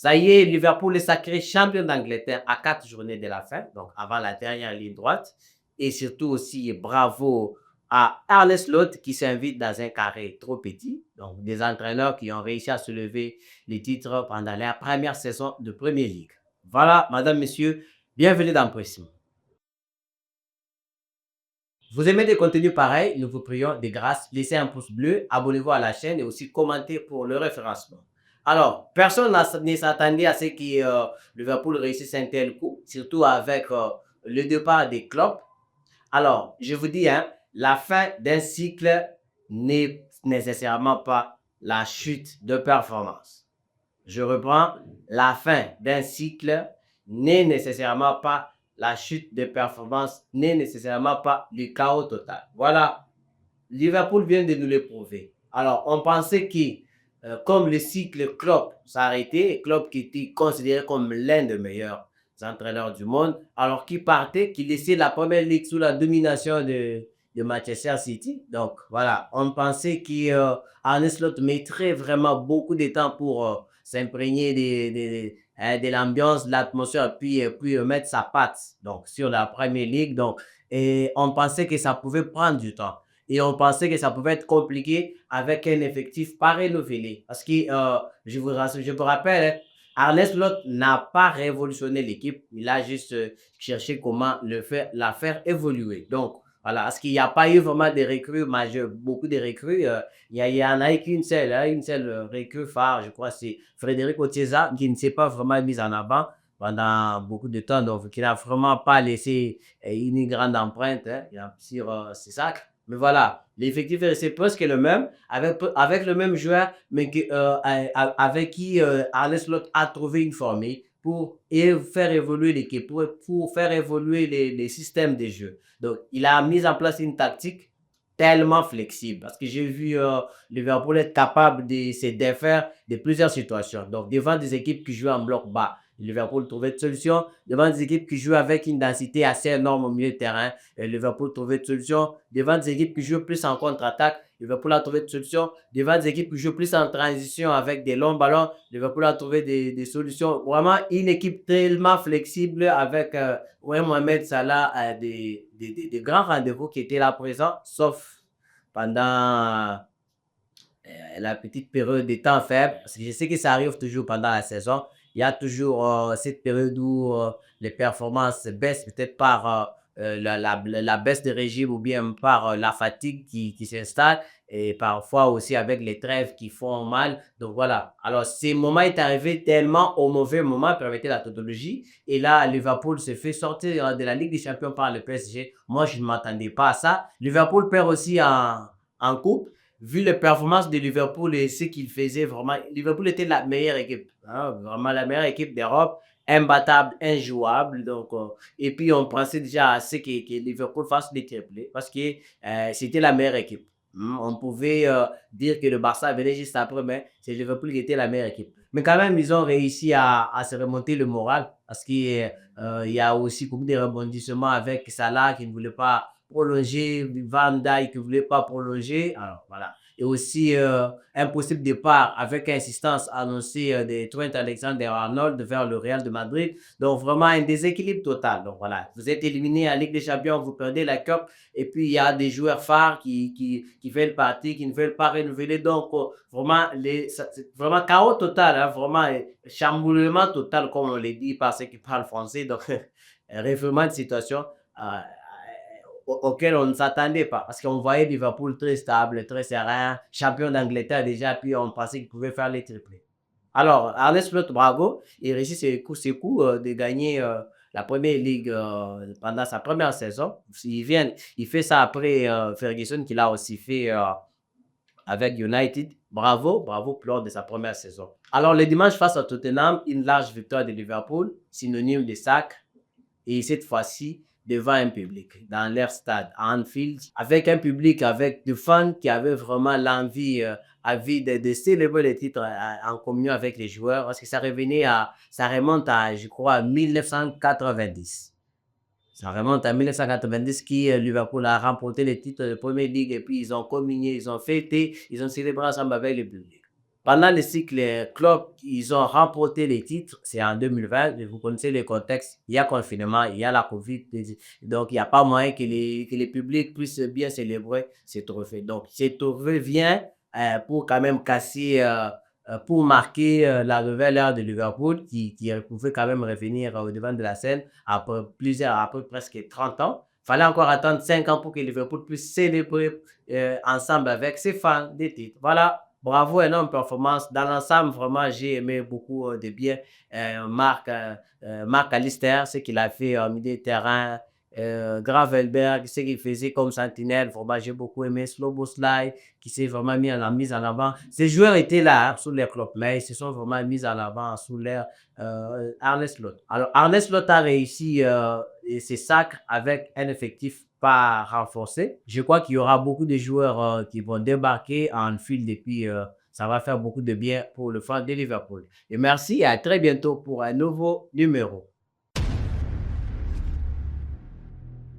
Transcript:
Ça y est, Liverpool est sacré champion d'Angleterre à 4 journées de la fin, donc avant la dernière ligne droite. Et surtout aussi, bravo à Arne Slot qui s'invite dans un carré trop petit. Donc, des entraîneurs qui ont réussi à soulever les titres pendant la première saison de Premier League. Voilà, madame, messieurs, bienvenue dans Pressing. Vous aimez des contenus pareils, nous vous prions de grâce, laissez un pouce bleu, abonnez-vous à la chaîne et aussi commentez pour le référencement. Alors, personne ne s'attendait à ce que Liverpool réussisse un tel coup, surtout avec le départ des clubs. Alors, je vous dis, hein, la fin d'un cycle n'est nécessairement pas la chute de performance. Je reprends, la fin d'un cycle n'est nécessairement pas la chute de performance, n'est nécessairement pas le chaos total. Voilà, Liverpool vient de nous le prouver. Alors, on pensait que, comme le cycle Klopp s'arrêtait, Klopp qui était considéré comme l'un des meilleurs entraîneurs du monde, alors qu'il partait, qu'il laissait la première ligue sous la domination de Manchester City. Donc, voilà, on pensait qu'Arne Slot mettrait vraiment beaucoup de temps pour s'imprégner de l'ambiance, de l'atmosphère, puis mettre sa patte donc, sur la première ligue. Donc, et on pensait que ça pouvait prendre du temps. Et on pensait que ça pouvait être compliqué avec un effectif pas renouvelé. Parce que, je vous rappelle, hein, Arne Slot n'a pas révolutionné l'équipe. Il a juste cherché comment la faire évoluer. Donc, voilà, parce qu'il n'y a pas eu vraiment de recrues majeures, beaucoup de recrues. Il y en a eu qu'une seule, hein, une seule recrue phare, je crois, c'est Frédéric Otieza, qui ne s'est pas vraiment mis en avant pendant beaucoup de temps, donc qui n'a vraiment pas laissé une grande empreinte hein, sur ses sacs. Mais voilà, l'effectif est resté presque le même, avec le même joueur, mais avec qui Arne Slot a trouvé une formule pour faire évoluer l'équipe, pour faire évoluer les systèmes de jeu. Donc, il a mis en place une tactique tellement flexible parce que j'ai vu Liverpool être capable de se défaire de plusieurs situations. Donc, devant des équipes qui jouent en bloc bas, Liverpool trouvait de solutions. Devant des équipes qui jouent avec une densité assez énorme au milieu de terrain, Liverpool trouvait de solutions. Devant des équipes qui jouent plus en contre-attaque, Liverpool a trouvé de solutions. Devant des équipes qui jouent plus en transition avec des longs ballons, Liverpool a trouvé des solutions. Vraiment une équipe tellement flexible avec Mohamed Salah, des grands rendez-vous qui étaient là présents, sauf pendant la petite période de temps faible, parce que je sais que ça arrive toujours pendant la saison. Il y a toujours cette période où les performances baissent, peut-être par la baisse de régime ou bien par la fatigue qui s'installe et parfois aussi avec les trêves qui font mal. Donc voilà. Alors, ce moment est arrivé tellement au mauvais moment, permettez la tautologie. Et là, Liverpool se fait sortir de la Ligue des Champions par le PSG. Moi, je ne m'attendais pas à ça. Liverpool perd aussi en coupe vu les performances de Liverpool et ce qu'il faisait vraiment, Liverpool était la meilleure équipe, hein, vraiment la meilleure équipe d'Europe, imbattable, injouable. Donc, et puis, on pensait déjà à ce que Liverpool fasse des triplés parce que c'était la meilleure équipe. On pouvait dire que le Barça venait juste après, mais c'est Liverpool qui était la meilleure équipe. Mais quand même, ils ont réussi à se remonter le moral parce qu'il y a aussi beaucoup de rebondissements avec Salah qui ne voulait pas prolonger, Van Dijk qui ne voulait pas prolonger. Alors voilà. Et aussi un possible départ avec insistance annoncée de Trent Alexander-Arnold vers le Real de Madrid. Donc vraiment un déséquilibre total. Donc voilà, vous êtes éliminé à Ligue des Champions, vous perdez la Coupe et puis il y a des joueurs phares qui veulent partir, qui ne veulent pas renouveler. Donc vraiment, vraiment chaos total, hein, vraiment chamboulement total comme on le dit par ceux qui parlent français. Donc un référement de situation. Euh, auquel on ne s'attendait pas. Parce qu'on voyait Liverpool très stable, très serein, champion d'Angleterre déjà, puis on pensait qu'il pouvait faire les triplés. Alors, Arne Slot, bravo, il réussit ses coups de gagner la première ligue pendant sa première saison. Il fait ça après Ferguson, qui l'a aussi fait avec United. Bravo, bravo lors de sa première saison. Alors, le dimanche face à Tottenham, une large victoire de Liverpool, synonyme de sac, et cette fois-ci devant un public dans leur stade à Anfield, avec un public, avec des fans qui avaient vraiment l'envie de célébrer le titre en communion avec les joueurs parce que ça remonte à, je crois, 1990. Ça remonte à 1990 qui Liverpool a remporté le titre de Première Ligue et puis ils ont communié, ils ont fêté, ils ont célébré ensemble avec le public. Pendant le cycle, les clubs, ils ont remporté les titres, c'est en 2020. Vous connaissez le contexte, il y a confinement, il y a la Covid, donc il n'y a pas moyen que les publics puissent bien célébrer ces trophées. Donc, ces trophées viennent pour quand même casser, pour marquer la nouvelle ère de Liverpool qui pouvait quand même revenir au devant de la scène après presque 30 ans. Il fallait encore attendre 5 ans pour que Liverpool puisse célébrer ensemble avec ses fans des titres. Voilà. Bravo, énorme performance. Dans l'ensemble, vraiment, j'ai aimé beaucoup de bien Marc Allister, ce qu'il a fait au milieu de terrain. Gravelberg, ce qu'il faisait comme sentinelle, vraiment, j'ai beaucoup aimé. Sloboslai, qui s'est vraiment mis en avant. Ces joueurs étaient là sous les clubs, mais ils se sont vraiment mis en avant sous l'ère Arne Slot. Alors, Arne Slot a réussi ses sacres avec un effectif pas renforcé. Je crois qu'il y aura beaucoup de joueurs qui vont débarquer en fil et puis ça va faire beaucoup de bien pour le fan de Liverpool. Et merci et à très bientôt pour un nouveau numéro.